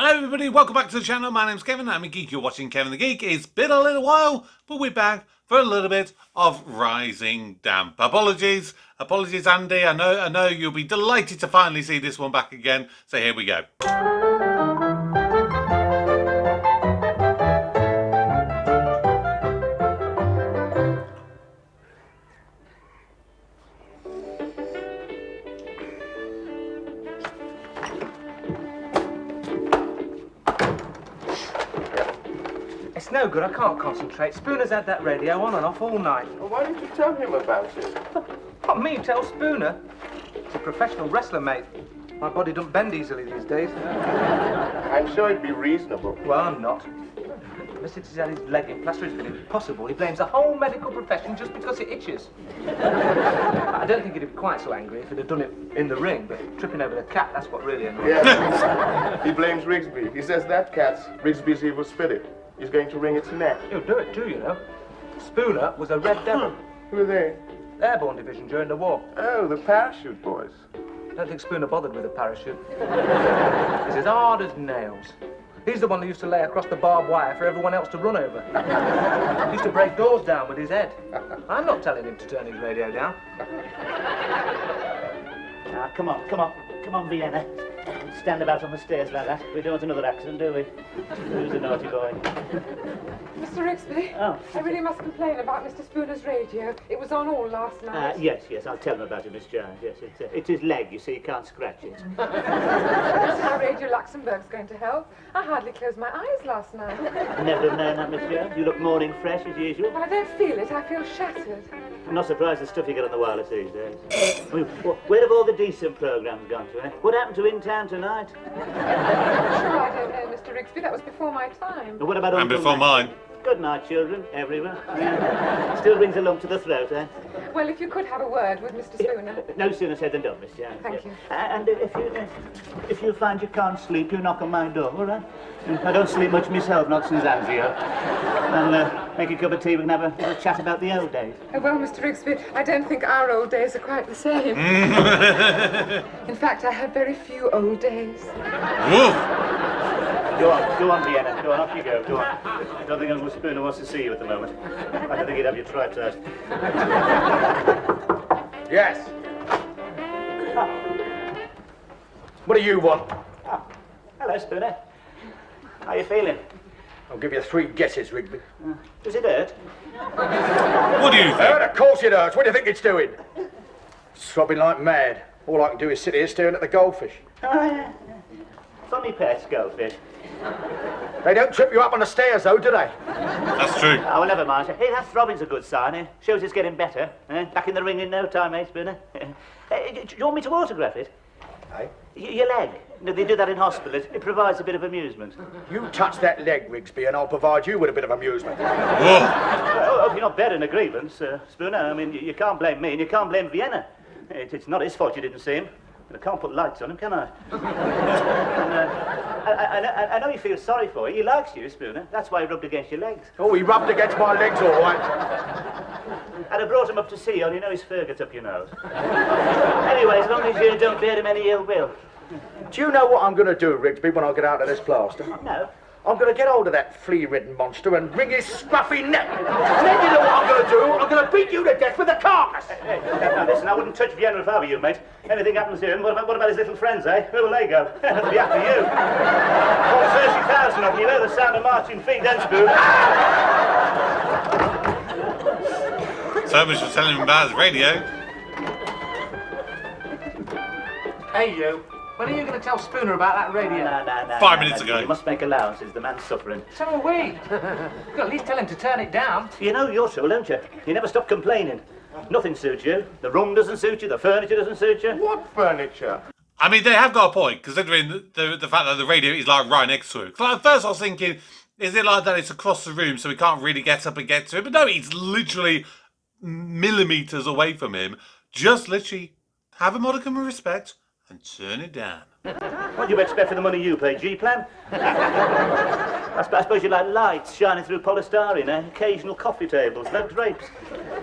Hello everybody, welcome back to the channel. My name's Kevin, I'm a geek. You're watching Kevin the Geek. It's been a little while, but we're back for a little bit of Rising Damp. Apologies Andy, I know you'll be delighted to finally see this one back again, so here we go. It's no good, I can't concentrate. Spooner's had that radio on and off all night. Well, why didn't you tell him about it? What, me tell Spooner? He's a professional wrestler, mate. My body don't bend easily these days. I'm sure it'd be reasonable. Well, I'm not. Ever since he's had his leg in plaster, it's been impossible. He blames the whole medical profession just because it itches. I don't think he'd be quite so angry if he'd have done it in the ring, but tripping over the cat, that's what really annoys him. Yeah. He blames Rigsby. He says that cat's Rigsby's evil spirit. He's going to wring its neck. He'll do it too, you know. Spooner was a Red Devil. Who are they? Airborne division during the war. Oh, the parachute boys. I don't think Spooner bothered with a parachute. He's as hard as nails. He's the one who used to lay across the barbed wire for everyone else to run over. He used to break doors down with his head. I'm not telling him to turn his radio down. Come on, Vienna. Stand about on the stairs like that. We don't want another accident, do we? Who's a naughty boy? Mr. Rigsby, Oh. I really must complain about Mr. Spooner's radio. It was on all last night. Yes, I'll tell him about it, Miss Jones. Yes, it's his leg, you see, he can't scratch it. How Radio Luxembourg's going to help. I hardly closed my eyes last night. Never known that, Miss Jones. You look morning fresh as usual. But I don't feel it. I feel shattered. I'm not surprised the stuff you get on the wireless these days. I mean, where have all the decent programmes gone to, eh? What happened to In Town Tonight? Sure, I don't know, Mr. Rigsby. That was before my time. And what about And Uncle before Mac? mine. Good night, children, everyone. Still brings a lump to the throat, eh? Well, if you could have a word with Mr. Spooner. No sooner said than done, Miss Jones. Thank you. And if you find you can't sleep, you knock on my door, all right? I don't sleep much myself, not since Anzio. I'll make a cup of tea, we can have a chat about the old days. Oh, well, Mr. Rigsby, I don't think our old days are quite the same. In fact, I have very few old days. Woof. Go on, Vienna. Go on, off you go. Go on. I don't think Uncle Spooner wants to see you at the moment. I don't think he'd have you tried out. Yes. What do you want? Oh, hello, Spooner. How you feeling? I'll give you 3 guesses, Rigby. Does it hurt? What do you think? Of course it hurts. What do you think it's doing? Throbbing like mad. All I can do is sit here staring at the goldfish. Oh, yeah. Funny pets, goldfish. They don't trip you up on the stairs, though, do they? That's true. Oh, well, never mind. Hey, that throbbing's a good sign, eh? Shows it's getting better. Eh? Back in the ring in no time, eh, Spooner? Do you want me to autograph it? Hey? Your leg. No, they do that in hospital. It provides a bit of amusement. You touch that leg, Rigsby, and I'll provide you with a bit of amusement. Whoa. I hope you're not bearing a grievance, Spooner. I mean, you can't blame me and you can't blame Vienna. It's not his fault you didn't see him. I can't put lights on him, can I? And, I know you feel sorry for you. He likes you, Spooner. That's why he rubbed against your legs. Oh, he rubbed against my legs, all right. And I brought him up to see you, and you know his fur gets up your nose. Anyway, as long as you don't bear him any ill will. Do you know what I'm going to do, Rigsby, when I get out of this plaster? No. I'm going to get hold of that flea-ridden monster and wring his scruffy neck. And then you know what I'm going to do? I'm going to beat you to death with a carcass. Hey, now listen, I wouldn't touch Vienna if I were you, mate. Anything happens to him, what about his little friends, eh? Where will they go? They'll be after you. All 30,000 of you, you know the sound of marching feet, then, Spoon. So much for telling him about his radio. Hey, you. When are you going to tell Spooner about that radio? No. 5 minutes ago. You must make allowances, the man's suffering. So are we. You've got to at least tell him to turn it down. You know your soul, don't you? You never stop complaining. Nothing suits you. The room doesn't suit you, the furniture doesn't suit you. What furniture? I mean, they have got a point, considering the fact that the radio is like right next to it. 'Cause at first I was thinking, is it like that it's across the room so we can't really get up and get to it? But no, it's literally millimetres away from him. Just literally have a modicum of respect and turn it down. What do you expect for the money you pay, G-Plan? I suppose you like lights shining through polystyrene, occasional coffee tables, no drapes.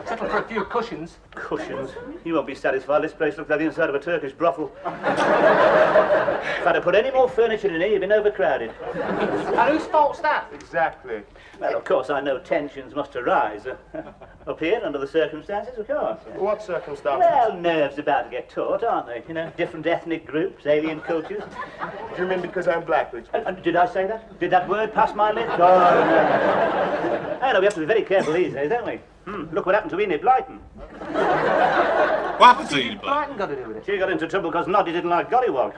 Settle for a few cushions. Cushions? You won't be satisfied. This place looks like the inside of a Turkish brothel. If I'd have put any more furniture in here, you'd been overcrowded. And whose fault's that? Exactly. Well, of course, I know tensions must arise. Up here, under the circumstances, of course. What circumstances? Well, nerves about to get taut, aren't they? You know, different ethnic groups, alien cultures. Do you mean because I'm black, Rigsby? Did I say that? Did that word pass my lips? Oh, no. Oh, no, we have to be very careful these days, don't we? Look what happened to Enid Blyton. What happened to you? Brighton got to do with it. She got into trouble because Noddy didn't like gollywog.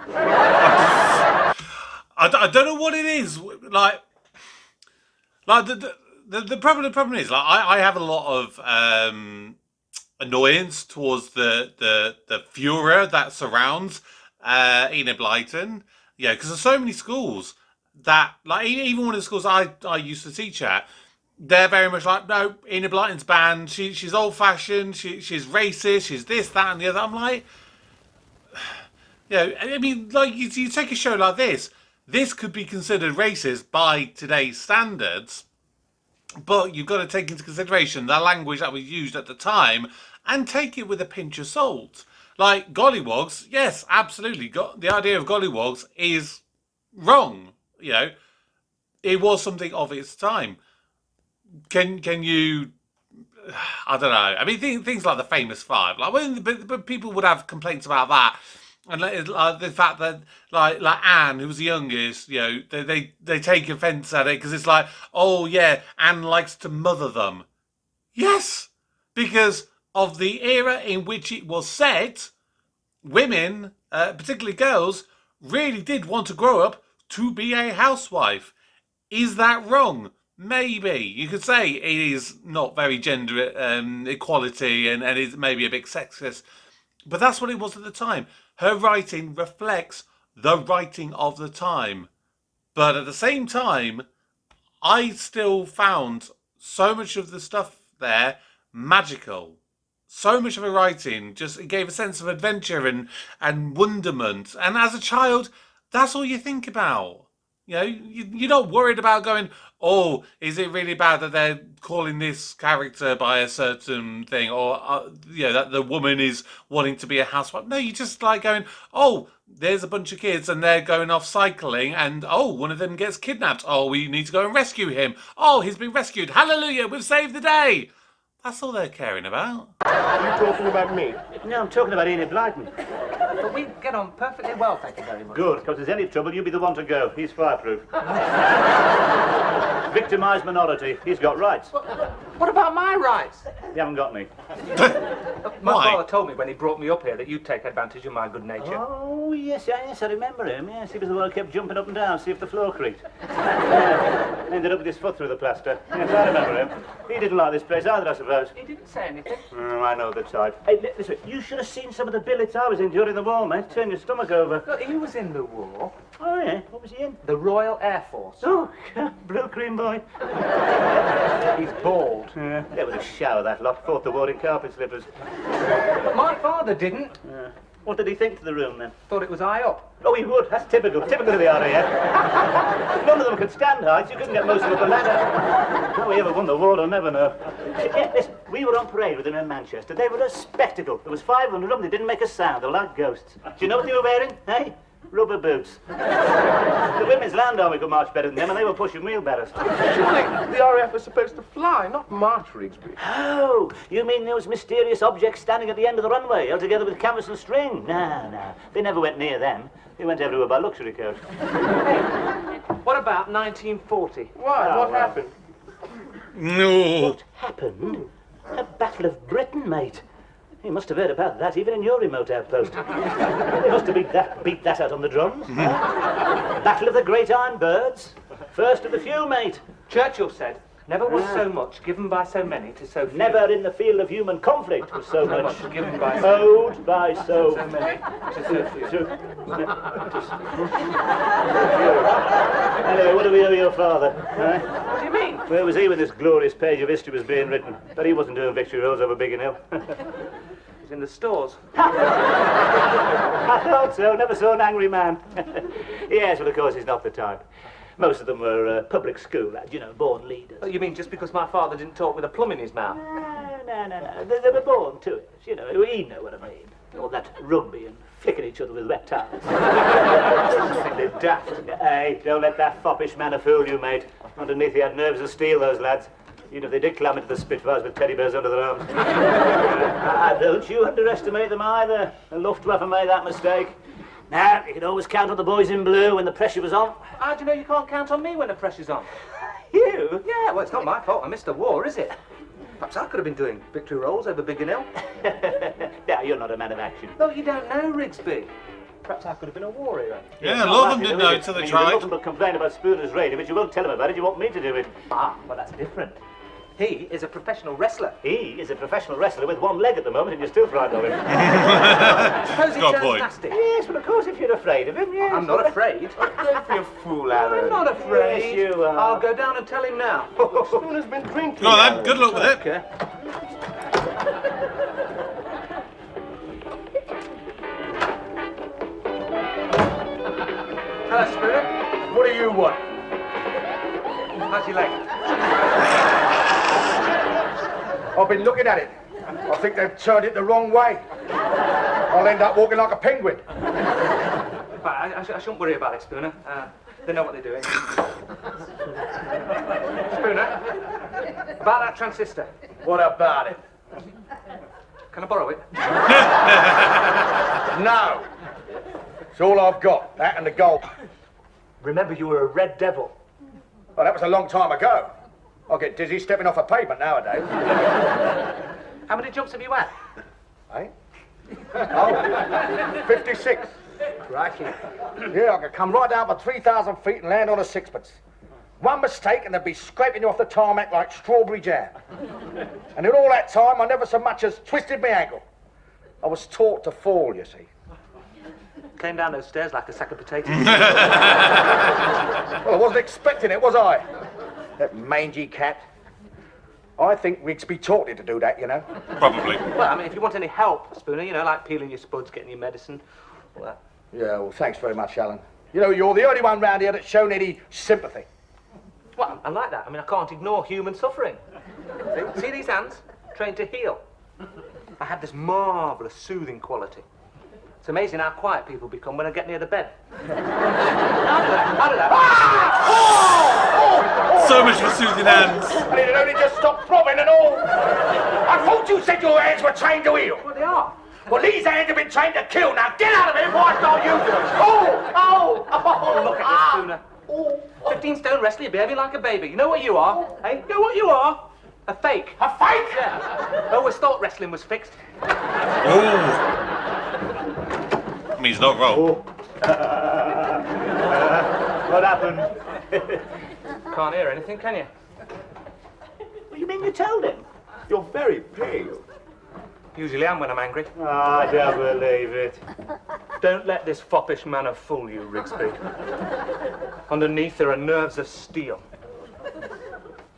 I don't know what it is. Like the problem is, like, I have a lot of annoyance towards the furor that surrounds Enid Blyton. Yeah, because there's so many schools that, like, even one of the schools I used to teach at, they're very much like, no, Enid Blyton's banned. She's old-fashioned. She's racist. She's this, that, and the other. I'm like, you know, I mean, like, you take a show like this. This could be considered racist by today's standards, but you've got to take into consideration the language that was used at the time and take it with a pinch of salt. Like, gollywogs, yes, absolutely. The idea of gollywogs is wrong. You know, it was something of its time. Can you? I don't know. I mean, things like the Famous Five, like when people would have complaints about that, and the fact that like Anne, who was the youngest, you know, they take offence at it because it's like, oh yeah, Anne likes to mother them. Yes, because of the era in which it was set, women, particularly girls, really did want to grow up to be a housewife. Is that wrong? Maybe. You could say it is not very gender equality and is maybe a bit sexist. But that's what it was at the time. Her writing reflects the writing of the time. But at the same time, I still found so much of the stuff there magical. So much of her writing just, it gave a sense of adventure and wonderment. And as a child, that's all you think about. You know, you're not worried about going, oh, is it really bad that they're calling this character by a certain thing? Or, you know, that the woman is wanting to be a housewife. No, you're just like going, oh, there's a bunch of kids and they're going off cycling and, oh, one of them gets kidnapped. Oh, we need to go and rescue him. Oh, he's been rescued. Hallelujah, we've saved the day. That's all they're caring about. Are you talking about me? No, I'm talking about Enid Blyton. But we get on perfectly well, thank you very much. Good, because if there's any trouble, you be the one to go. He's fireproof. Victimised minority. He's got rights. What about my rights? You haven't got any. My Why? father told me when he brought me up here that you'd take advantage of my good nature. Oh, yes, I remember him. Yes, he was the one who kept jumping up and down, see if the floor creaked. Yeah. Ended up with his foot through the plaster. Yes, I remember him. He didn't like this place either, I suppose. He didn't say anything. Oh, I know the type. Hey, listen, you should have seen some of the billets I was in during the war, mate. Turn your stomach over. Look, he was in the war. Oh, yeah? What was he in? The Royal Air Force. Oh, blue cream boy. He's bald. Yeah, they would have showered that lot. Fought the war in carpet slippers. But my father didn't. What did he think to the room, then? Thought it was high up. Oh, he would. That's typical. Typical of the RAF. None of them could stand heights. You couldn't get most of them up a ladder. How we ever won the war, I'll never know. Yeah, listen, we were on parade with them in Manchester. They were a spectacle. There was 500 of them. They didn't make a sound. They were like ghosts. Do you know what they were wearing? Hey? Rubber boots. The women's land army could march better than them, and they were pushing wheelbarrows. Surely the RAF is supposed to fly, not march, Rigsby. Oh, you mean those mysterious objects standing at the end of the runway, held together with canvas and string? No. They never went near them. They went everywhere by luxury coach. What about 1940? Why? What happened? No. What happened? A Battle of Britain, mate. You must have heard about that, even in your remote outpost. They must have beat that out on the drums. Battle of the Great Iron Birds. First of the few, mate. Churchill said, never was so much given by so many to so few. Never in the field of human conflict was so much given by owed by so many to so few. Anyway, what do we owe your father? What do you mean? Where was he when this glorious page of history was being written? But he wasn't doing victory roads over Biggin Hill. She's in the stores. I thought so. Never saw an angry man. Yes, well, of course, he's not the type. Most of them were public school lads, you know, born leaders. Oh, you mean just because my father didn't talk with a plum in his mouth? No. They were born to it. You know, he'd know what I mean. All that rugby and flicking each other with wet towels. They're daft. Hey, don't let that foppish manner fool you, mate. Underneath he had nerves of steel, those lads. Even if they did climb into the Spitfires with teddy bears under their arms. Don't you underestimate them either. The Luftwaffe made that mistake. Now, you could always count on the boys in blue when the pressure was on. How do you know you can't count on me when the pressure's on? You? Yeah, well, it's not my fault I missed the war, is it? Perhaps I could have been doing victory rolls over Biggin Hill. Now, you're not a man of action. No, you don't know, Rigsby. Perhaps I could have been a war hero. Yeah, a lot of them didn't know until they You tried. nothing but complain about Spooner's radio, but you won't tell him about it. You want me to do it. Ah, well, that's different. He is a professional wrestler. He is a professional wrestler with one leg at the moment, and you're still frightened of him. Suppose he Got a turns point. nasty. Yes, well, of course, if you're afraid of him, yes. I'm not afraid. Don't be a fool, Alan. I'm not afraid. Yes, you are. I'll go down and tell him now. Spooner's been drinking. Go on then, Alan. good luck with it. Okay. Hello, Spooner. What do you want? How's your leg? I've been looking at it. I think they've turned it the wrong way. I'll end up walking like a penguin. Right, I shouldn't worry about it, Spooner. They know what they're doing. Spooner, about that transistor. What about it? Can I borrow it? No. It's all I've got, that and the gold. Remember, you were a red devil. Well, that was a long time ago. I get dizzy stepping off a pavement nowadays. How many jumps have you had? Eh? Oh, 56. Crikey. Yeah, I could come right down for 3,000 feet and land on a sixpence. One mistake and they'd be scraping you off the tarmac like strawberry jam. And in all that time, I never so much as twisted my ankle. I was taught to fall, you see. Came down those stairs like a sack of potatoes. Well, I wasn't expecting it, was I? That mangy cat. I think Rigsby taught him to do that, you know. Probably. Well, I mean, if you want any help, Spooner, you know, like peeling your spuds, getting your medicine, all that. Yeah, well, thanks very much, Alan. You know, you're the only one round here that's shown any sympathy. Well, I like that. I mean, I can't ignore human suffering. See these hands? Trained to heal. I have this marvellous soothing quality. It's amazing how quiet people become when I get near the bed. How did that? So much for soothing hands. And it'd only just stop throbbing and all. I thought you said your hands were trained to heal. Well, they are. Well, these hands have been trained to kill. Now get out of here before I start using them. Oh, look at this, Spooner. 15 stone wrestler, you're behaving like a baby. You know what you are? Hey, you know what you are? A fake. A fake? Yeah. I always thought wrestling was fixed. Oh. Means not wrong. What happened? Can't hear anything, can you? What do you mean you told him? You're very pale. Usually am when I'm angry. Oh, I don't believe it. Don't let this foppish manner fool you, Rigsby. Underneath there are nerves of steel.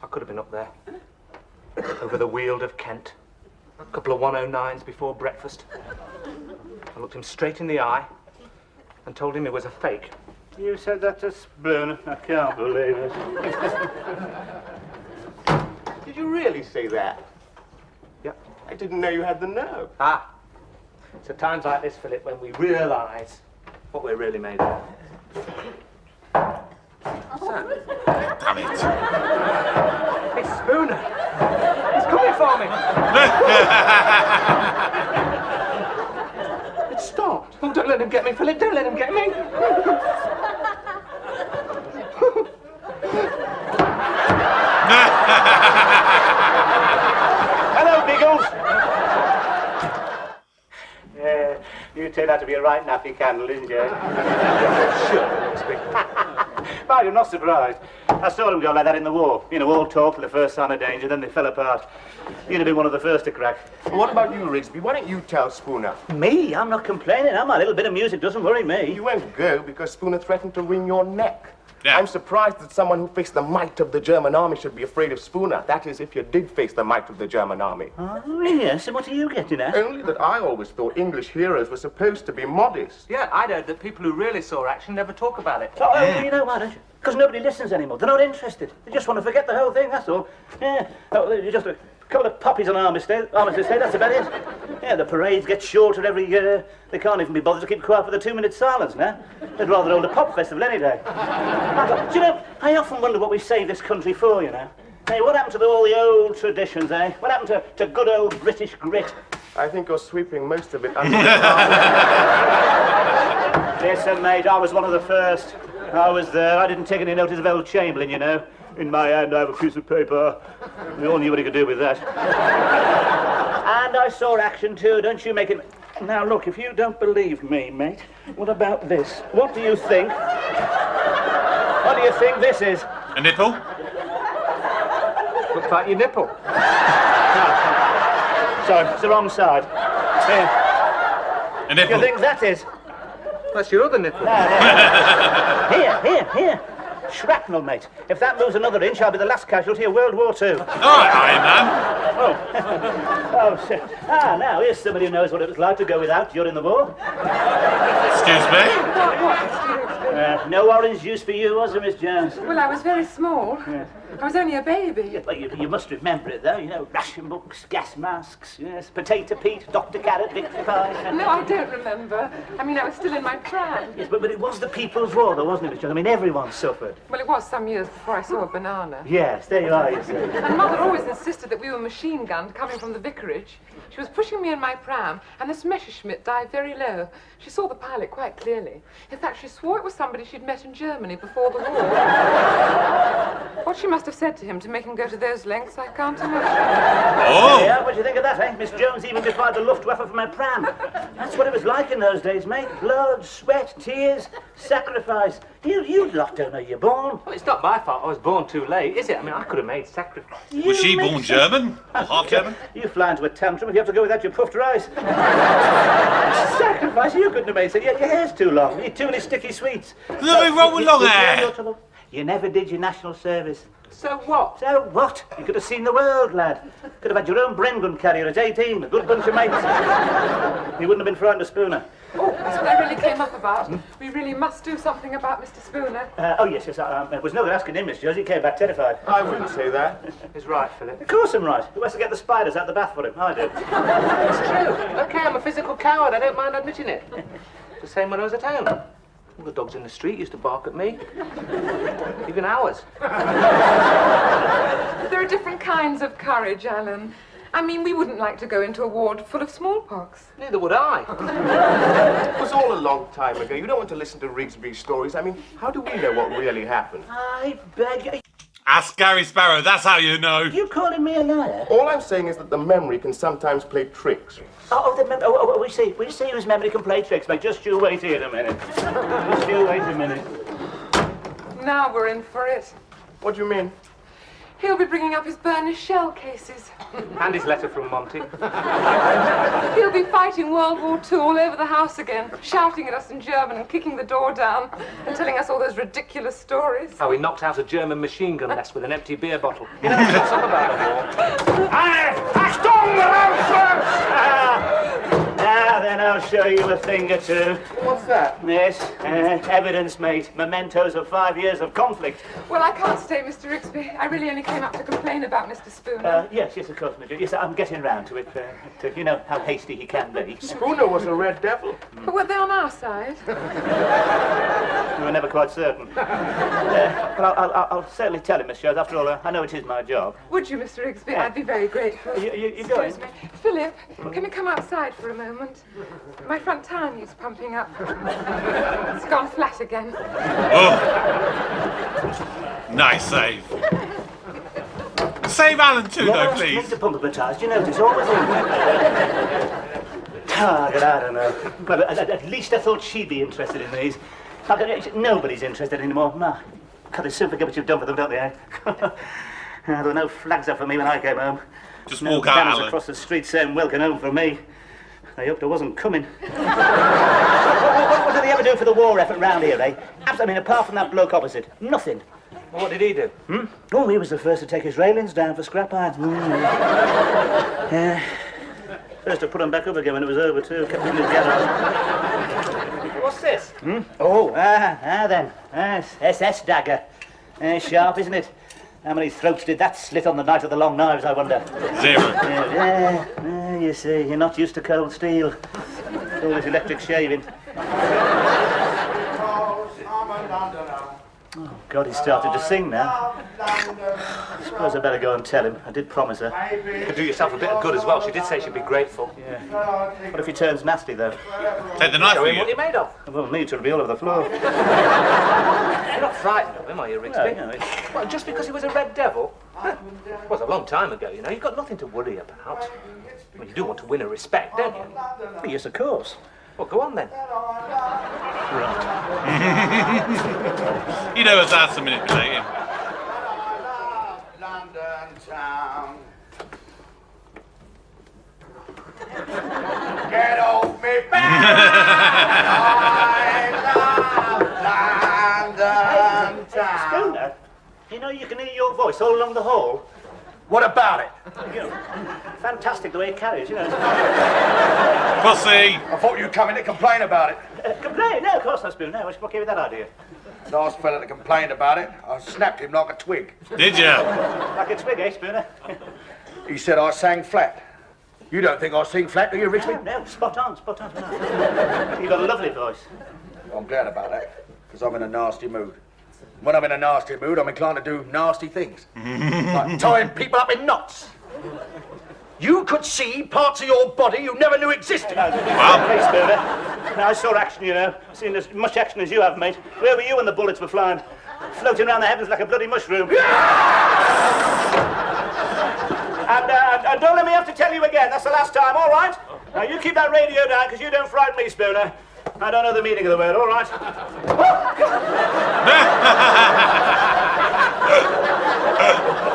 I could have been up there. Over the Weald of Kent. A couple of 109s before breakfast. I looked him straight in the eye and told him it was a fake. You said that to Spooner. I can't believe it. Did you really say that? Yep. I didn't know you had the nerve. Ah. It's at times like this, Philip, when we realise what we're really made of. What's that? Damn it. It's Spooner. He's coming for me. It stopped. Oh, don't let him get me, Philip. Don't let him get me. Hello, Biggles. Yeah, you turned out to be a right nappy candle, didn't you? Sure, Rigsby. Well, you're not surprised. I saw them go like that in the war. You know, all talk for the first sign of danger, then they fell apart. You'd have been one of the first to crack. Well, what about you, Rigsby? Why don't you tell Spooner? Me? I'm not complaining. A little bit of music doesn't worry me. You won't go because Spooner threatened to wring your neck. Yeah. I'm surprised that someone who faced the might of the German army should be afraid of Spooner. That is, if you did face the might of the German army. Oh, yes, and what are you getting at? Only that I always thought English heroes were supposed to be modest. Yeah, I'd heard that people who really saw action never talk about it. Oh, you know why, don't you? Because nobody listens anymore. They're not interested. They just want to forget the whole thing, that's all. Yeah, just a couple of poppies on Armistice Day, that's about it. Yeah, the parades get shorter every year. They can't even be bothered to keep quiet for the 2-minute silence now. They'd rather hold a pop festival any day. Do you know, I often wonder what we saved this country for, you know. Hey, what happened to all the old traditions, eh? What happened to good old British grit? I think you're sweeping most of it under the carpet. Listen, mate, I was one of the first. I was there. I didn't take any notice of old Chamberlain, you know. In my hand, I have a piece of paper. We all knew what he could do with that. And I saw action, too. Don't you make it... Now, look, if you don't believe me, mate, what about this? What do you think? What do you think this is? A nipple? Looks like your nipple. Sorry, it's the wrong side. Here. A nipple. You think that is? That's your other nipple. Here. Shrapnel, mate. If that moves another inch, I'll be the last casualty of World War II. All right, Iron Man. Oh, shit. Now, here's somebody who knows what it was like to go without during the war. Excuse me? No orange juice for you, was there, Miss Jones? Well, I was very small. I was only a baby. Well, you must remember it, though. You know, ration books, gas masks, yes, Potato Pete, Dr. Carrot, Victor Pie. No, I don't remember. I mean, I was still in my pram. Yes, but it was the People's War, though, wasn't it, Miss Jones? I mean, everyone suffered. Well, it was some years before I saw a banana. Yes, there you are, you see. And Mother always insisted that we were machine gunned coming from the vicarage. She was pushing me in my pram, and this Messerschmitt dived very low. She saw the pilot quite clearly. In fact, she swore it was somebody she'd met in Germany before the war. What she must have said to him to make him go to those lengths, I can't imagine. Oh! Yeah, what do you think of that, eh? Miss Jones even defied the Luftwaffe from her pram. That's what it was like in those days, mate. Blood, sweat, tears, sacrifice. You lot don't know you're born. Well, it's not my fault I was born too late, is it? I mean, I could have made sacrifice. Was she born German? Or half German? You fly into a tantrum if you have to go without your puffed rice. Sacrifice? You couldn't have made it. Your hair's too long. You eat too many sticky sweets. Nothing wrong with long hair. You never did your national service. So what? So what? You could have seen the world, lad. Could have had your own Bren gun carrier at 18, a good bunch of mates. You wouldn't have been frightened of Spooner. Oh, that's what I really came up about. We really must do something about Mr. Spooner. Yes. It was no good asking him, Miss Jones. He came back terrified. I wouldn't say that. He's right, Philip. Of course I'm right. Who has to get the spiders out the bath for him? I do. It's true. Okay, I'm a physical coward. I don't mind admitting it. The same when I was at home. All the dogs in the street used to bark at me. Even ours. There are different kinds of courage, Alan. I mean, we wouldn't like to go into a ward full of smallpox. Neither would I. It was all a long time ago. You don't want to listen to Rigsby's stories. I mean, how do we know what really happened? I beg you. Ask Gary Sparrow, that's how you know. You calling me a liar? All I'm saying is that the memory can sometimes play tricks. We see whose memory can play tricks, mate. Just you wait here a minute. Just you wait a minute. Now we're in for it. What do you mean? He'll be bringing up his burnished shell cases. And his letter from Monty. He'll be fighting World War II all over the house again, shouting at us in German and kicking the door down and telling us all those ridiculous stories. How he knocked out a German machine gun nest with an empty beer bottle. You know, it's up about the war. Now then, I'll show you a thing or two. What's that? Yes, evidence, mate. Mementos of 5 years of conflict. Well, I can't stay, Mr. Rigsby. I really only came up to complain about Mr. Spooner. Yes, of course, Major. Yes, I'm getting round to it. You know how hasty he can be. Spooner was a red devil. But were they on our side? We were never quite certain. But I'll certainly tell him, Miss Jones. After all, I know it is my job. Would you, Mr. Rigsby? I'd be very grateful. You going? Excuse me. Philip, can we come outside for a moment? My front tire needs pumping up. It's gone flat again. Oh. Nice save. Save Alan too, though, please. The pump of the tires, do you notice? Always in. I don't know. But at least I thought she'd be interested in these. Nobody's interested anymore. No. God, they soon forget what you've done for them, don't they, eh? There were no flags up for me when I came home. Just no walk out, banners Alan. across the street saying welcome home for me. I hoped I wasn't coming. What do the ever do for the war effort round here, eh? I mean, apart from that bloke opposite, nothing. What did he do? Oh, he was the first to take his railings down for scrap irons. Yeah. First to put them back up again when it was over, too. Kept them together. What's this? Oh, then. SS dagger. Sharp, isn't it? How many throats did that slit on the night of the long knives, I wonder? 0. You see, you're not used to cold steel. All this electric shaving. Oh, God, he started to sing now. I suppose I better go and tell him. I did promise her. You could do yourself a bit of good as well. She did say she'd be grateful. Yeah. What if he turns nasty, though? Take the knife Show with him what you. you're made of. Well, me to be all over the floor. You're not frightened of him, are you, Rigsby? No, Well, just because he was a red devil? It was a long time ago, you know. You've got nothing to worry about. Well, you do want to win her respect, don't you? yes, of course. Well, go on then. You know it's hard to manipulate him. London town. Get off me back! I love London town. Spooner, you know you can hear your voice all along the hall. What about it? Fantastic the way it carries, you know. Pussy. I thought you'd come in to complain about it. Complain? No, of course not, Spooner. What gave you that idea? Last fella that complained about it, I snapped him like a twig. Did you? Like a twig, eh, Spooner? He said I sang flat. You don't think I sing flat, do you, Rigsby? No, spot on. You've got a lovely voice. I'm glad about that, because I'm in a nasty mood. When I'm in a nasty mood, I'm inclined to do nasty things. Like tying people up in knots. You could see parts of your body you never knew existed. Wow. Hey, Spooner. I saw action, you know. I've seen as much action as you have, mate. Where were you when the bullets were flying? Floating around the heavens like a bloody mushroom. And don't let me have to tell you again. That's the last time, all right? Now, you keep that radio down, because you don't frighten me, Spooner. I don't know the meaning of the word, all right?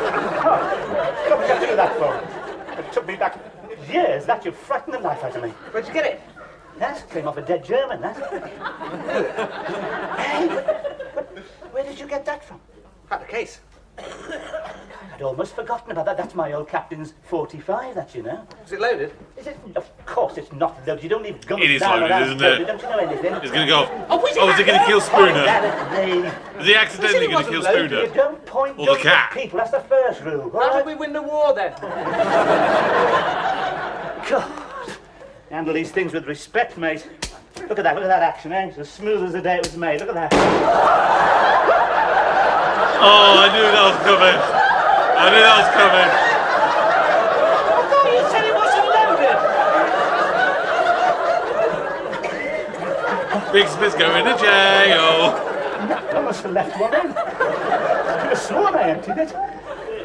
What did you do that for? It took me back years. That you frightened the life out of me. Where'd you get it? That came off a dead German, that. Hey, but where did you get that from? Out the case. I'd almost forgotten about that. That's my old captain's 45, that, you know. Was it loaded? Is it? Of course it's not loaded. You don't leave guns It is down loaded, around isn't loaded. it? Don't you know anything? He's gonna go. Oh, is Oh, is he gonna kill Spooner? That is me. Is he accidentally He gonna wasn't kill loaded. You Spooner? don't point Or the guns cat. at people. That's the first rule. all How right? did we win the war then? God. Handle these things with respect, mate. Look at that action, eh? It's as smooth as the day it was made. Look at that. Oh, I knew that was coming. I knew that was coming. I thought you said it wasn't loaded. Big Smith's going to jail. I must have left one in. I could have sworn I emptied it.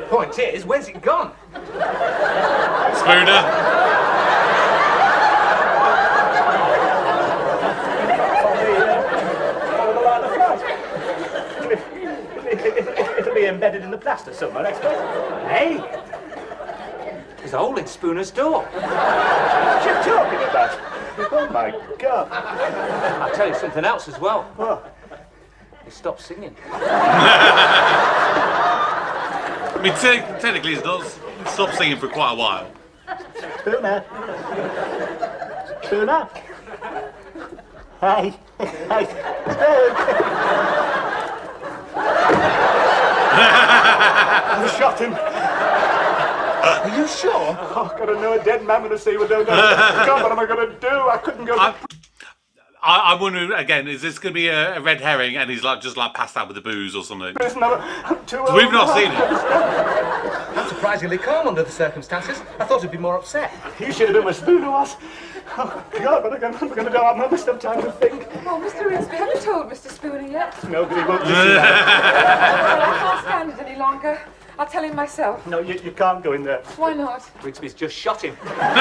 Point is, where's it gone? Spooner. Follow the line of flight. It'll be embedded in the plaster somewhere, I expect. Hey, There's a hole in Spooner's door. what are you talking about? Oh, my God. I'll tell you something else as well. What? He stopped singing. I mean, technically, he's not stopped singing for quite a while. Spooner. Spooner. Hey. Hey. Spoon. I shot him. Are you sure? Oh, gotta know a dead man with a sea with no God, what am I gonna do? I couldn't go. I'm wondering again, is this going to be a red herring and he's like just like passed out with the booze or something? I'm too old. We've not seen it. I'm surprisingly calm under the circumstances. I thought he'd be more upset. You should have been where Spooner was. Oh, God, what am I going to do? I must have time to think. Oh, Mr. Rigsby, have you told Mr. Spooner yet? Nobody won't listen to that. Well, I can't stand it any longer. I'll tell him myself. No, you can't go in there. Why not? Rigsby's just shot him. Turn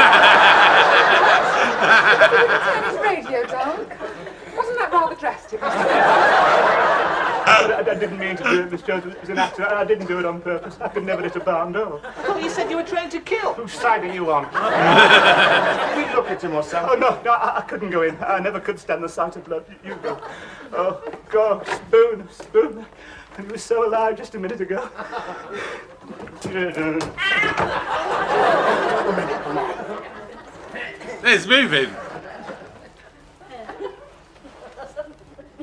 his radio down. Wasn't that rather drastic, Mr. Rigsby? I didn't mean to do it, Miss Jones. It was an accident. I didn't do it on purpose. I could never hit a barn door. Well, you said you were trained to kill. Whose side are you on? We look at him or Oh, something. no, I couldn't go in. I never could stand the sight of blood. You go. Oh, God, Spoon. And he was so alive just a minute ago. It's moving.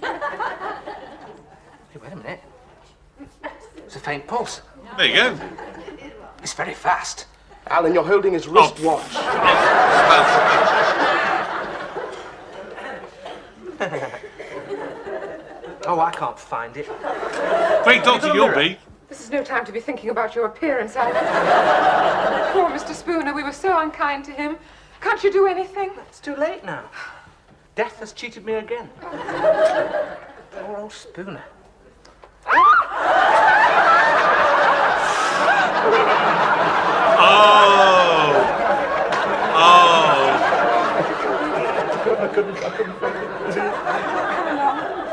Hey, wait a minute. It's a faint pulse. There you go. It's very fast. Alan, you're holding his wristwatch. Oh, I can't find it. Great doctor you'll be. This is no time to be thinking about your appearance, Alan. Poor Mr. Spooner, we were so unkind to him. Can't you do anything? It's too late now. Death has cheated me again. Poor old Spooner.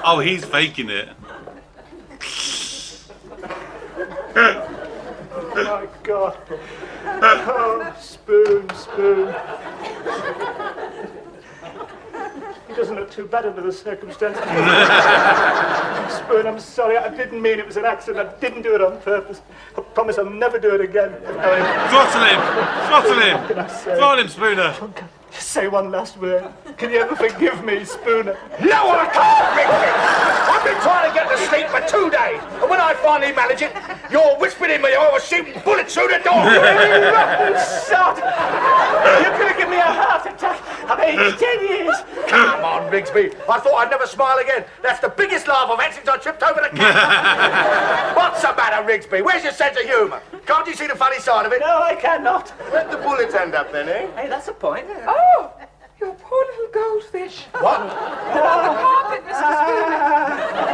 Oh, he's faking it. Oh, my God. Oh, Spoon. He doesn't look too bad under the circumstances. Spoon, I'm sorry. I didn't mean it was an accident. I didn't do it on purpose. I promise I'll never do it again. Throttle him! Can I say? Throttle him, Spooner! Just say one last word. Can you ever forgive me, Spooner? No, I can't, Rigby! I've been trying to get to sleep for 2 days, and when I finally manage it, you're whispering in my ear, I was shooting bullets through the door! You rotten sod! You're going to give me a heart attack. I've aged 10 years. Come on, Rigsby. I thought I'd never smile again. That's the biggest laugh I've had since I tripped over the cat. What's the matter, Rigsby? Where's your sense of humour? Can't you see the funny side of it? No, I cannot. Where'd the bullets end up then, eh? Hey, that's a point. Oh, your poor little goldfish. What? On the carpet, Mr. Spooner.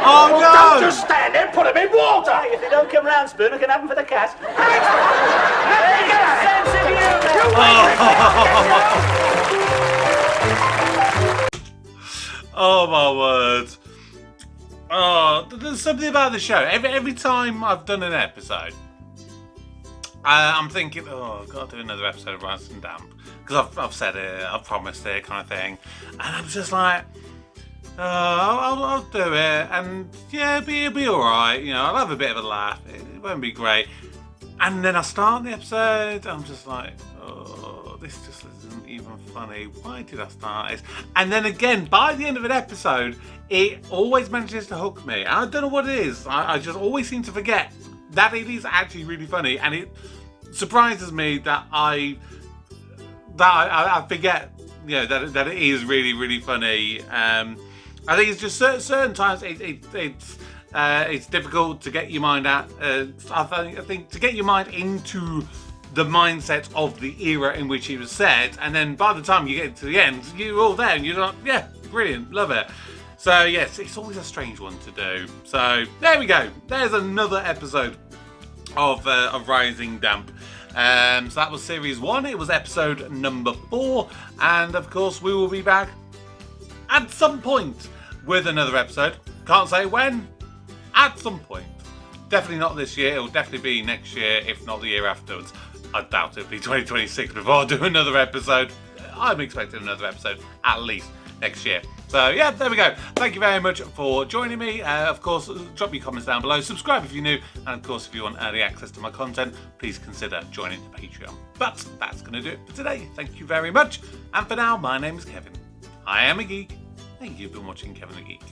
Oh Don't no! just stand there, put him in water! If they don't come round, Spoon, I can have them for the cat. Oh my word. Oh, there's something about the show. Every time I've done an episode, I'm thinking, oh, I've got to do another episode of Rice and Damp. Because I've said it, I've promised it, kind of thing. And I'm just like, I'll do it. And yeah, it'll be alright. You know, I'll have a bit of a laugh. It won't be great. And then I start the episode, I'm just like, oh, this just isn't even funny. Why did I start this? And then again, by the end of an episode, it always manages to hook me. And I don't know what it is. I just always seem to forget that it is actually really funny. And it surprises me that I forget, you know, that it is really, really funny. I think it's just certain times it's difficult to get your mind out. I think to get your mind into the mindset of the era in which it was set, and then by the time you get to the end, you're all there and you're like, yeah, brilliant, love it. So yes, it's always a strange one to do. So there we go. There's another episode of Rising Damp. So that was series 1. It was episode number 4, and of course we will be back at some point with another episode. Can't say when. At some point. Definitely not this year. It will definitely be next year, if not the year afterwards. I doubt it'll be 2026 before I do another episode. I'm expecting another episode at least next year. So yeah, there we go. Thank you very much for joining me. Of course, drop your comments down below. Subscribe if you're new. And of course, if you want early access to my content, please consider joining the Patreon. But that's going to do it for today. Thank you very much. And for now, my name is Kevin. I am a geek. And you've been watching Kevin the Geek.